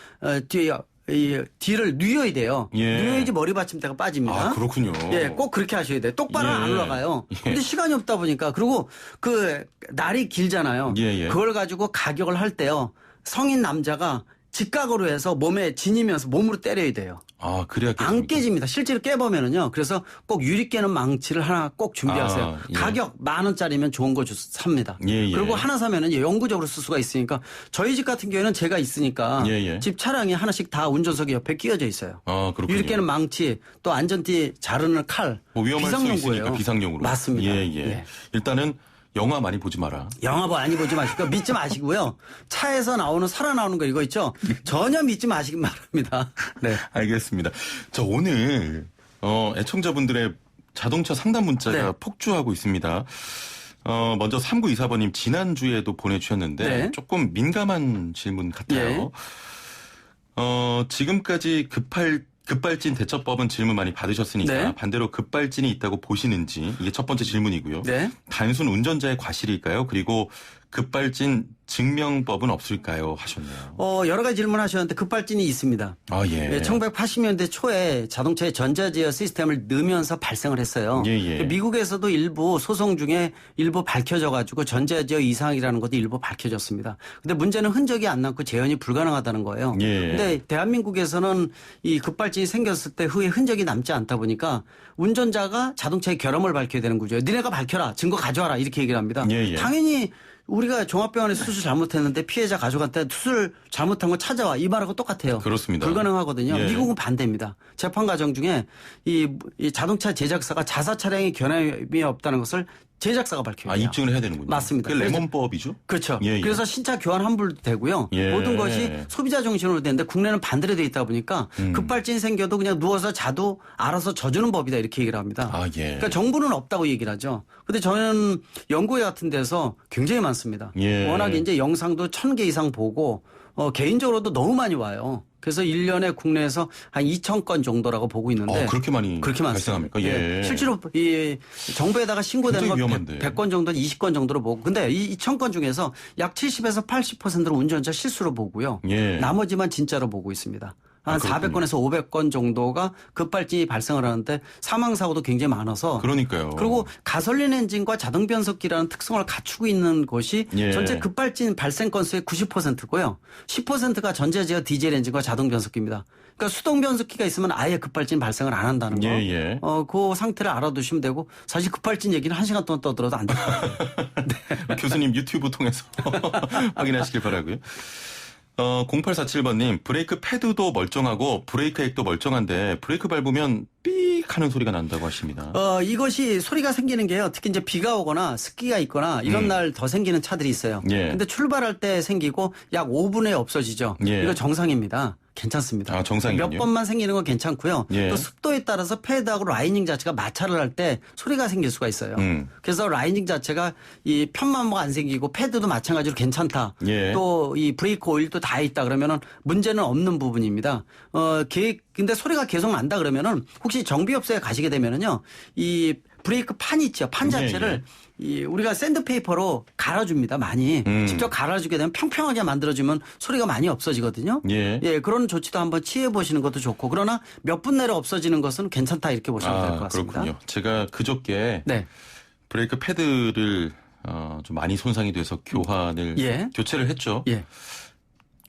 뒤를 뉘어야 돼요. 예. 뉘어야지 머리 받침대가 빠집니다. 아, 그렇군요. 예, 꼭 그렇게 하셔야 돼요. 똑바로 예. 안 올라가요. 예. 근데 시간이 없다 보니까 그리고 그 날이 길잖아요. 예, 예. 그걸 가지고 가격을 할 때요. 성인 남자가 직각으로 해서 몸에 지니면서 몸으로 때려야 돼요. 아, 그래야 안 깨집니다. 실제로 깨보면은요. 그래서 꼭 유리 깨는 망치를 하나 꼭 준비하세요. 아, 예. 가격 10,000원짜리면 좋은 거 삽니다. 예, 예. 그리고 하나 사면은 영구적으로 쓸 수가 있으니까 저희 집 같은 경우에는 제가 있으니까 예, 예. 집 차량이 하나씩 다 운전석에 옆에 끼워져 있어요. 아, 그렇군요. 유리 깨는 망치 또 안전띠 자르는 칼. 뭐 위험할 수 비상용구예요. 있으니까 비상용으로. 맞습니다. 예, 예. 예. 일단은 영화 많이 보지 마라. 영화 많이 보지 마시고 믿지 마시고요. 차에서 살아나오는 거 이거 있죠. 전혀 믿지 마시기 바랍니다. 네. 알겠습니다. 자, 오늘 애청자분들의 자동차 상담 문자가 네. 폭주하고 있습니다. 먼저 3924번님 지난주에도 보내주셨는데 네. 조금 민감한 질문 같아요. 지금까지 급발진 대처법은 질문 많이 받으셨으니까 네. 반대로 급발진이 있다고 보시는지 이게 첫 번째 질문이고요. 네. 단순 운전자의 과실일까요? 그리고 급발진 증명법은 없을까요? 하셨네요. 여러 가지 질문하셨는데 급발진이 있습니다. 아, 예. 1980년대 초에 자동차에 전자제어 시스템을 넣으면서 발생을 했어요. 예, 예. 미국에서도 일부 소송 중에 일부 밝혀져 가지고 전자제어 이상이라는 것도 일부 밝혀졌습니다. 근데 문제는 흔적이 안 남고 재현이 불가능하다는 거예요. 예. 근데 대한민국에서는 이 급발진이 생겼을 때 후에 흔적이 남지 않다 보니까 운전자가 자동차의 결함을 밝혀야 되는 구조예요. 니네가 밝혀라. 증거 가져와라. 이렇게 얘기를 합니다. 예, 예. 당연히 우리가 종합병원에서 수술 잘못했는데 피해자 가족한테 수술 잘못한 거 찾아와 이 말하고 똑같아요. 그렇습니다. 불가능하거든요. 예. 미국은 반대입니다. 재판 과정 중에 이 자동차 제작사가 자사 차량의 결함이 없다는 것을 제작사가 밝혀요. 입증을 해야 되는군요. 맞습니다. 그게 레몬법이죠? 그렇죠. 예, 예. 그래서 신차 교환 환불도 되고요. 예. 모든 것이 소비자 중심으로 되는데 국내는 반대로 돼 있다 보니까 급발진 생겨도 그냥 누워서 자도 알아서 져주는 법이다 이렇게 얘기를 합니다. 예. 그러니까 정부는 없다고 얘기를 하죠. 근데 저는 연구회 같은 데서 굉장히 많습니다. 예. 워낙 이제 영상도 1000개 이상 보고 개인적으로도 너무 많이 와요. 그래서 1년에 국내에서 한 2,000건 정도라고 보고 있는데 그렇게 많이 발생합니까? 예. 실제로 이 정부에다가 신고되는 건 위험한데. 100건 정도, 20건 정도로 보고. 근데 이 2,000건 중에서 약 70에서 80%를 운전자 실수로 보고요. 예. 나머지만 진짜로 보고 있습니다. 한 그렇군요. 400건에서 500건 정도가 급발진이 발생을 하는데 사망사고도 굉장히 많아서. 그러니까요. 그리고 가솔린 엔진과 자동 변속기라는 특성을 갖추고 있는 것이 예. 전체 급발진 발생 건수의 90%고요. 10%가 전자제어 디젤 엔진과 자동 변속기입니다. 그러니까 수동 변속기가 있으면 아예 급발진 발생을 안 한다는 거. 예. 그 상태를 알아두시면 되고 사실 급발진 얘기는 1시간 동안 떠들어도 안 될 것 같아요. 교수님 유튜브 통해서 확인하시길 바라고요. 0847번님, 브레이크 패드도 멀쩡하고 브레이크 액도 멀쩡한데 브레이크 밟으면 삑 하는 소리가 난다고 하십니다. 이것이 소리가 생기는 게요. 특히 이제 비가 오거나 습기가 있거나 이런 날 더 생기는 차들이 있어요. 예. 근데 출발할 때 생기고 약 5분에 없어지죠. 예. 이거 정상입니다. 괜찮습니다. 정상이군요. 몇 번만 생기는 건 괜찮고요. 예. 또 습도에 따라서 패드하고 라이닝 자체가 마찰을 할 때 소리가 생길 수가 있어요. 그래서 라이닝 자체가 이 편마모가 안 생기고 패드도 마찬가지로 괜찮다. 예. 또 이 브레이크 오일도 다 있다 그러면은 문제는 없는 부분입니다. 근데 소리가 계속 난다 그러면은 혹시 정비업소에 가시게 되면은요. 이 브레이크 판 있죠. 판 자체를 우리가 샌드페이퍼로 갈아줍니다. 많이. 직접 갈아주게 되면 평평하게 만들어주면 소리가 많이 없어지거든요. 예. 그런 조치도 한번 취해보시는 것도 좋고 그러나 몇 분 내로 없어지는 것은 괜찮다 이렇게 보시면 될 것 같습니다. 그렇군요. 제가 그저께 브레이크 패드를 좀 많이 손상이 돼서 교체를 했죠. 예.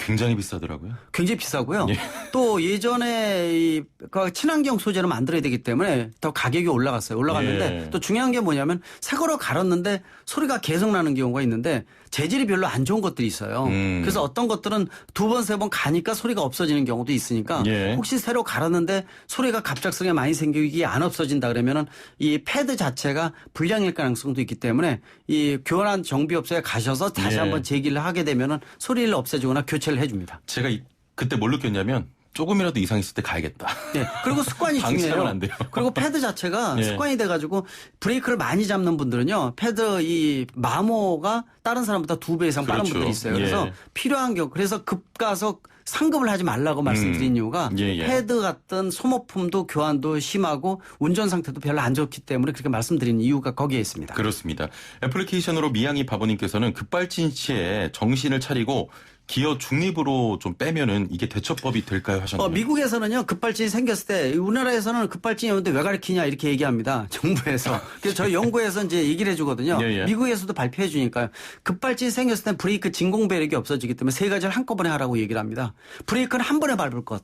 굉장히 비싸더라고요. 굉장히 비싸고요. 예. 또 예전에 그 친환경 소재로 만들어야 되기 때문에 더 가격이 올라갔어요. 올라갔는데 예. 또 중요한 게 뭐냐면 새 거로 갈았는데 소리가 계속 나는 경우가 있는데 재질이 별로 안 좋은 것들이 있어요. 그래서 어떤 것들은 2번, 3번 가니까 소리가 없어지는 경우도 있으니까 예. 혹시 새로 갈았는데 소리가 갑작스럽게 많이 생기기 안 없어진다 그러면은 이 패드 자체가 불량일 가능성도 있기 때문에 이 교환 정비업소에 가셔서 다시 예. 한번 제기를 하게 되면은 소리를 없애주거나 교체를 해줍니다. 제가 그때 뭘 느꼈냐면 조금이라도 이상 있을 때 가야겠다. 네. 그리고 습관이 방치하면 중요해요. 안 돼요. 그리고 패드 자체가 예. 습관이 돼가지고 브레이크를 많이 잡는 분들은요. 패드 이 마모가 다른 사람보다 2배 이상 빠른 그렇죠. 분들이 있어요. 예. 그래서 필요한 경우 그래서 급가서 상급을 하지 말라고 말씀드린 이유가 예. 패드 같은 소모품도 교환도 심하고 운전 상태도 별로 안 좋기 때문에 그렇게 말씀드린 이유가 거기에 있습니다. 그렇습니다. 애플리케이션으로 미양이 바보님께서는 급발진 시에 정신을 차리고 기어 중립으로 좀 빼면은 이게 대처법이 될까요 하셨나요? 미국에서는요 급발진이 생겼을 때 우리나라에서는 급발진이 오는데 왜 가르치냐 이렇게 얘기합니다. 정부에서. 그래서 저희 연구에서 이제 얘기를 해주거든요. 예. 미국에서도 발표해 주니까요. 급발진이 생겼을 때 브레이크 진공 배력이 없어지기 때문에 3가지를 한꺼번에 하라고 얘기를 합니다. 브레이크는 한 번에 밟을 것.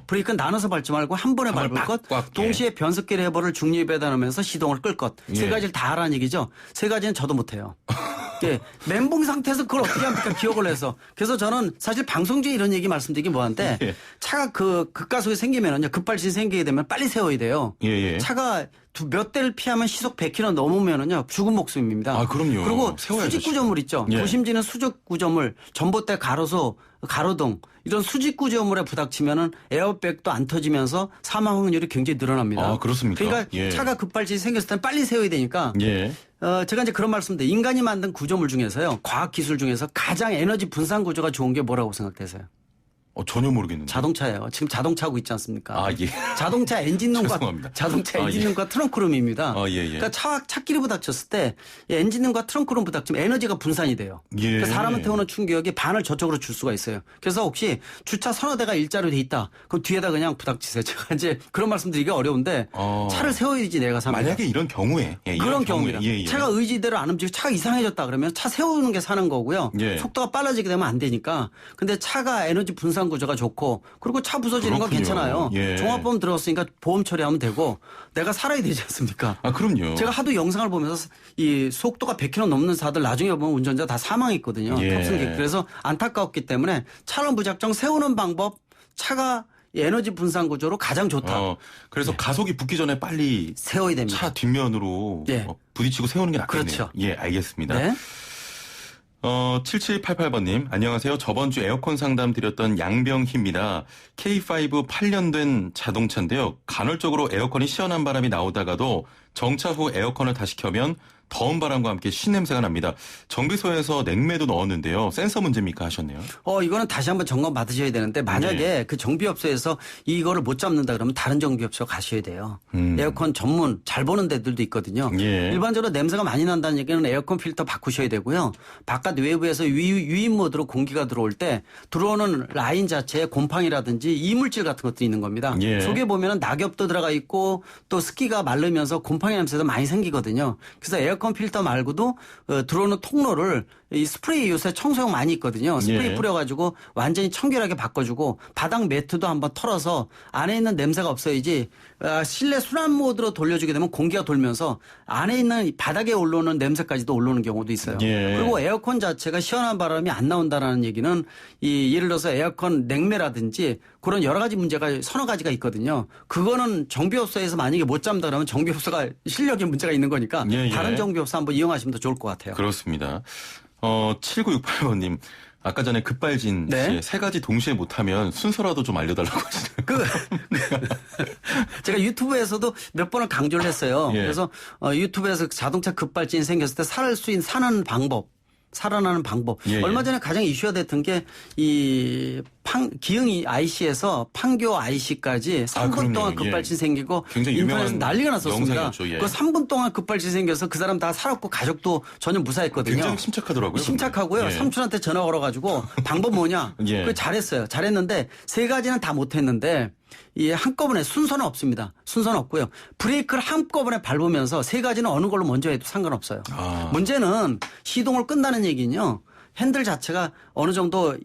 브레이크는 나눠서 밟지 말고 한 번에 밟을 것, 동시에 변속기 레버를 중립에다 놓으면서 시동을 끌 것. 3가지를 다 하라는 얘기죠. 3가지는 저도 못해요. 멘붕 상태에서 그걸 어떻게 합니까? 기억을 해서. 그래서 저는 사실 방송 중에 이런 얘기 말씀드리긴 뭐한데 차가 급가속이 생기면은요. 급발진이 생기게 되면 빨리 세워야 돼요. 차가 몇 대를 피하면 시속 100km 넘으면은요. 죽은 목숨입니다. 그럼요. 그리고 세워야죠, 수직 구조물 있죠. 도심지는 수직 구조물, 전봇대 가로수, 가로등 이런 수직 구조물에 부닥치면은 에어백도 안 터지면서 사망 확률이 굉장히 늘어납니다. 그렇습니까? 그러니까 차가 급발진이 생겼을 때는 빨리 세워야 되니까. 제가 이제 그런 말씀드려요. 인간이 만든 구조물 중에서요. 과학 기술 중에서 가장 에너지 분산 구조가 좋은 게 뭐라고 생각되세요? 전혀 모르겠는데. 자동차예요. 지금 자동차 하고 있지 않습니까? 예. 자동차 엔진룸과 죄송합니다. 자동차 엔진룸과 트렁크룸입니다. 예. 그러니까 차끼리 부닥쳤을 때 엔진룸과 트렁크룸 부닥치면 에너지가 분산이 돼요. 그러니까 사람한테 오는 충격이 반을 저쪽으로 줄 수가 있어요. 그래서 혹시 주차 서너 대가 일자로 돼 있다. 그럼 뒤에다 그냥 부닥치세요. 제가 이제 그런 말씀드리기가 어려운데 차를 세워야지 내가 삽니다. 만약에 이런 경우에 그런 경우입니다. 차가 의지대로 안 움직이고 차가 이상해졌다 그러면 차 세우는 게 사는 거고요. 속도가 빨라지게 되면 안 되니까. 근데 차가 에너지 분산 구조가 좋고 그리고 차 부서지는 건 괜찮아요. 종합보험 들어왔으니까 보험 처리하면 되고 내가 살아야 되지 않습니까? 그럼요. 제가 하도 영상을 보면서 이 속도가 100km 넘는 차들 나중에 보면 운전자 다 사망했거든요. 탑승객. 그래서 안타까웠기 때문에 차를 무작정 세우는 방법 차가 에너지 분산 구조로 가장 좋다. 그래서 가속이 붙기 전에 빨리 세워야 됩니다. 차 뒷면으로 부딪히고 세우는 게 낫겠네요. 그렇죠. 예, 알겠습니다. 네. 7788번님, 안녕하세요. 저번 주 에어컨 상담 드렸던 양병희입니다. K5 8년 된 자동차인데요. 간헐적으로 에어컨이 시원한 바람이 나오다가도 정차 후 에어컨을 다시 켜면 더운 바람과 함께 신냄새가 납니다. 정비소에서 냉매도 넣었는데요. 센서 문제입니까 하셨네요. 이거는 다시 한번 점검 받으셔야 되는데 만약에 그 정비업소에서 이거를 못 잡는다 그러면 다른 정비업소 가셔야 돼요. 에어컨 전문 잘 보는 데들도 있거든요. 일반적으로 냄새가 많이 난다는 얘기는 에어컨 필터 바꾸셔야 되고요. 바깥 외부에서 유인 모드로 공기가 들어올 때 들어오는 라인 자체에 곰팡이라든지 이물질 같은 것들이 있는 겁니다. 속에 보면은 낙엽도 들어가 있고 또 습기가 마르면서 곰팡이 냄새도 많이 생기거든요. 그래서 에어컨 필터 말고도 들어오는 통로를 이 스프레이 요새 청소용 많이 있거든요. 스프레이 뿌려가지고 완전히 청결하게 바꿔주고 바닥 매트도 한번 털어서 안에 있는 냄새가 없어야지 실내 순환 모드로 돌려주게 되면 공기가 돌면서 안에 있는 바닥에 올라오는 냄새까지도 올라오는 경우도 있어요. 그리고 에어컨 자체가 시원한 바람이 안 나온다라는 얘기는 예를 들어서 에어컨 냉매라든지 그런 여러 가지 문제가 서너 가지가 있거든요. 그거는 정비업소에서 만약에 못 잡는다 그러면 정비업소가 실력에 문제가 있는 거니까 다른 정비업소 한번 이용하시면 더 좋을 것 같아요. 그렇습니다. 7968번님. 아까 전에 급발진 씨 세 가지 동시에 못하면 순서라도 좀 알려달라고 하시네요. 제가 유튜브에서도 몇 번을 강조를 했어요. 그래서 유튜브에서 자동차 급발진이 생겼을 때 살아나는 방법. 얼마 전에 가장 이슈가 됐던 게 이 기흥 IC에서 판교 IC까지 3분 동안 급발진 생기고 인터넷에서 난리가 났었습니다. 그 3분 동안 급발진 생겨서 그 사람 다 살았고 가족도 전혀 무사했거든요. 굉장히 심착하더라고요. 심착하고요. 삼촌한테 전화 걸어가지고 방법 뭐냐. 그걸 잘했어요. 잘했는데 세 가지는 다 못했는데 한꺼번에 순서는 없습니다. 순서는 없고요. 브레이크를 한꺼번에 밟으면서 세 가지는 어느 걸로 먼저 해도 상관없어요. 문제는 시동을 끈다는 얘기는요. 핸들 자체가 어느 정도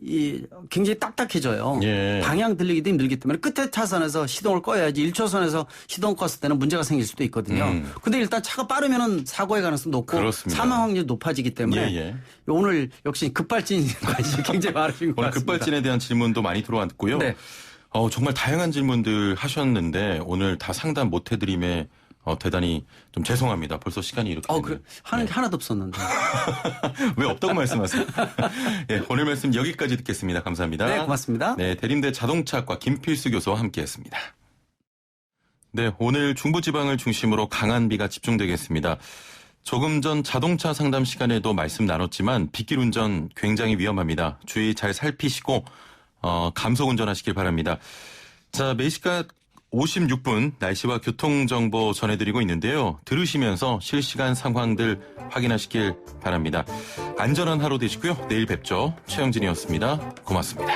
굉장히 딱딱해져요. 방향 들리기도 힘들기 때문에 끝에 차선에서 시동을 꺼야지 1초선에서 시동 껐을 때는 문제가 생길 수도 있거든요. 근데 일단 차가 빠르면은 사고의 가능성이 높고 사망 확률이 높아지기 때문에 오늘 역시 급발진 관심이 굉장히 많으신 것 오늘 같습니다. 급발진에 대한 질문도 많이 들어왔고요. 정말 다양한 질문들 하셨는데 오늘 다 상담 못 해드림에 대단히 좀 죄송합니다. 벌써 시간이 이렇게 됐네요. 하는 게 하나도 없었는데. 왜 없다고 말씀하세요? 오늘 말씀 여기까지 듣겠습니다. 감사합니다. 네, 고맙습니다. 네, 대림대 자동차과 김필수 교수와 함께했습니다. 네, 오늘 중부지방을 중심으로 강한 비가 집중되겠습니다. 조금 전 자동차 상담 시간에도 말씀 나눴지만 빗길 운전 굉장히 위험합니다. 주의 잘 살피시고 감속 운전하시길 바랍니다. 자, 매시간 56분 날씨와 교통정보 전해드리고 있는데요. 들으시면서 실시간 상황들 확인하시길 바랍니다. 안전한 하루 되시고요. 내일 뵙죠. 최영진이었습니다. 고맙습니다.